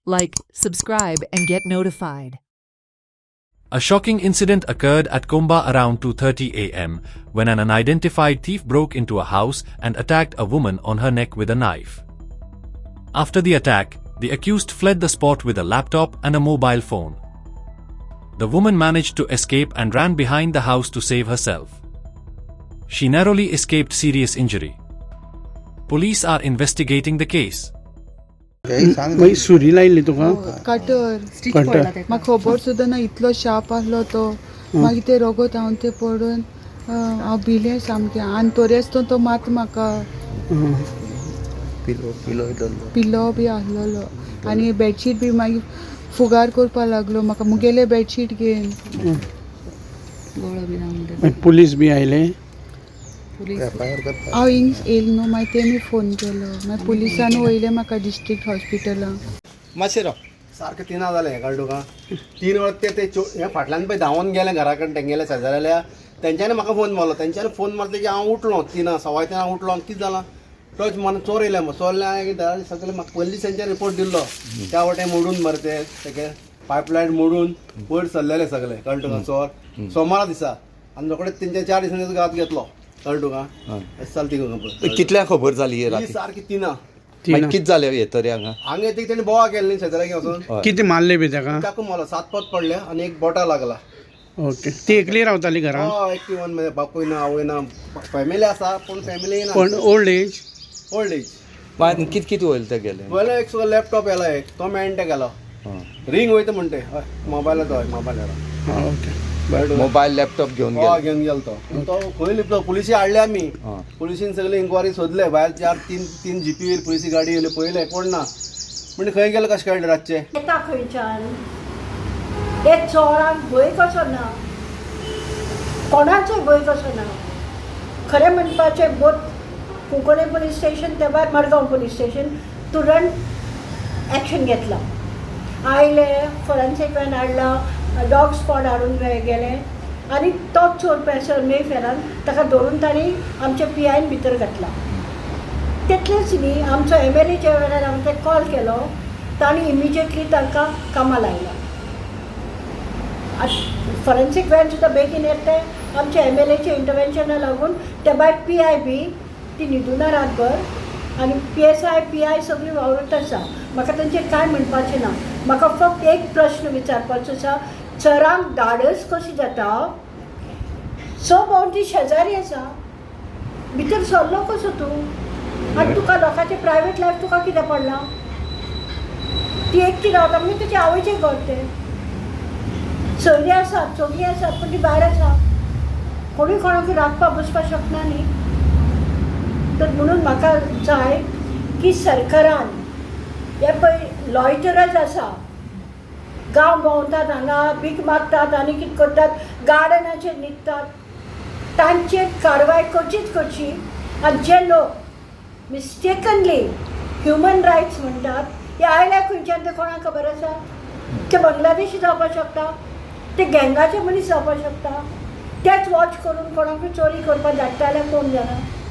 like, subscribe, and get notified. A shocking incident occurred at Komba around 2:30 a.m. when an unidentified thief broke into a house and attacked a woman on her neck with a knife. After the attack, the accused fled the spot with a laptop and a mobile phone. The woman managed to escape and ran behind the house to save herself. She narrowly escaped serious injury. Police are investigating the case. मागीर सुरी लायिल्ली तुका cutter म्हाका खबर सुद्दां ना इतलो sharp आसलो तो मागीर ते रगत हांव ते पडून हांव भिलें सामकें आनी तोरेस्तो तो मात म्हाका पिलो बी आसलेलो आनी बेडशीट बी मागीर फुगार करपा लागलो म्हाका मुगेले बेडशीट घेवन पुलीस बी आयले हांव हिंग येयल न्हू मागीर तेमी फोन केलो मागीर पुलिसान वयले म्हाका डिस्ट्रिक्ट हॉस्पिटलान मातशें राव सारकें 3 जालें हें कळ्ळें तुका 3 वरां ते हे फाटल्यान पळय धांवून गेले घरा कडेन तेंगेले शेजाऱ्याल्या तेंच्यांनी म्हाका फोन मारलो तेंच्यांनी फोन मारतकीर हांव उठलो 3 सवा 3 हांव उठलो आनी कितें जालां टच मन चोर येयले चोरले सगळे म्हाका पयलीं तेंच्या रिपोर्ट दिल्लो त्या वाटेन मोडून मरे तेगे पायपलायन मोडून वयर सरलेले सगळे कळ्ळें तुका चोर सोमारा दिसा आनी रोखडेच तेंच्या 4 दिसांनी घात घेतलो कळ्ळें तुका चल ती कितल्या खबर जाली सारकी 3 कितें जालें हे तरी हांगा येतकीर तेणी बोवा केल्ली शेजाऱ्याक वचून कितें मारले बी ताका ताका मारलो 7 पत पडले आनी एक बोटा लागला ओके ती एकली रावताली घरा एकटी वन म्हणजे बापूय ना आवय ना फॅमिली आसा पूण फॅमिली ना पण ओल्ड एज कित कित वयले ते गेले पयले एक लॅपटॉप येला एक तो मेळटा गेलो रिंग वयता म्हणटे मोबायलाचो हय मोबायलार ओके मोबायल लॅपटॉप घेवन घेवन गेलो तो खंय लिपलो पुलिशी हाडले आमी पुलिशीन सगळे इन्क्वायरी सोदले भायर 4-3 जीपी येयली पुलिसी गाडी येयली पयले कोण ना म्हणजे खंय गेलो कशें कळ्ळें रातचे येता खंयच्यान हे चोरांक भंय कसो ना कोणाचोय भंय कसो ना खरें म्हणपाचें बोथ कुंकळे पुलीस स्टेशन ते भायर मडगांव पुलीस स्टेशन तुरंत एक्शन घेतला आयले फॉरेन्सीक वॅन हाडला डॉग स्पॉट हाडून गेले आनी तोच चोर पेसर मे फेरान ताका धरून तांणी आमच्या PIन भितर घातला तितलेंच न्ही आमचो MLA ज्या वेळार हांवें ते कॉल केलो तांणी इमिजिएटली तांकां कामां लायला फॉरेन्सीक वॅन सुद्दां बेगीन येते आमच्या MLAच्या इंटरवेन्शना लागून ते भायर PI बी ती न्हिदुना रातभर आनी PSI PI सगळीं वावरत आसा म्हाका तांचेर कांय म्हणपाचें ना म्हाका फक्त एक प्रश्न विचारपाचो आसा चोरांक धाडस कशी जाता भोंवती शेजारी आसा भितर सरलो कसो तूं आनी तुका लोकांचें प्रायवेट लायफ तुका कितें पडलां ती एकटी रावता म्हणजे तुजे आवयचें घर तें सोयरी आसात चोगी आसात पूण ती भायर आसा कोणूय कोणाक राखपाक बसपाक शकना न्ही तर म्हणून म्हाका जाय की सरकारान हे पळय लॉयटरच आसा गांव भोंवतात हांगा भीक मागतात आनी कितें करतात गार्डनाचेर न्हिदतात तांचेर कारवाय करचीच करची आनी जे लोक मिस्टेकनली ह्युमन रायट्स म्हणटात हे आयल्या खंयच्यान ते कोणाक खबर आसा ते बांगलादेशी जावपाक शकता ते गँगाचे मनीस जावपाक शकता तेच वॉच करून कोणाकूय चोरी करपाक धाडटा जाल्यार कोण जाणा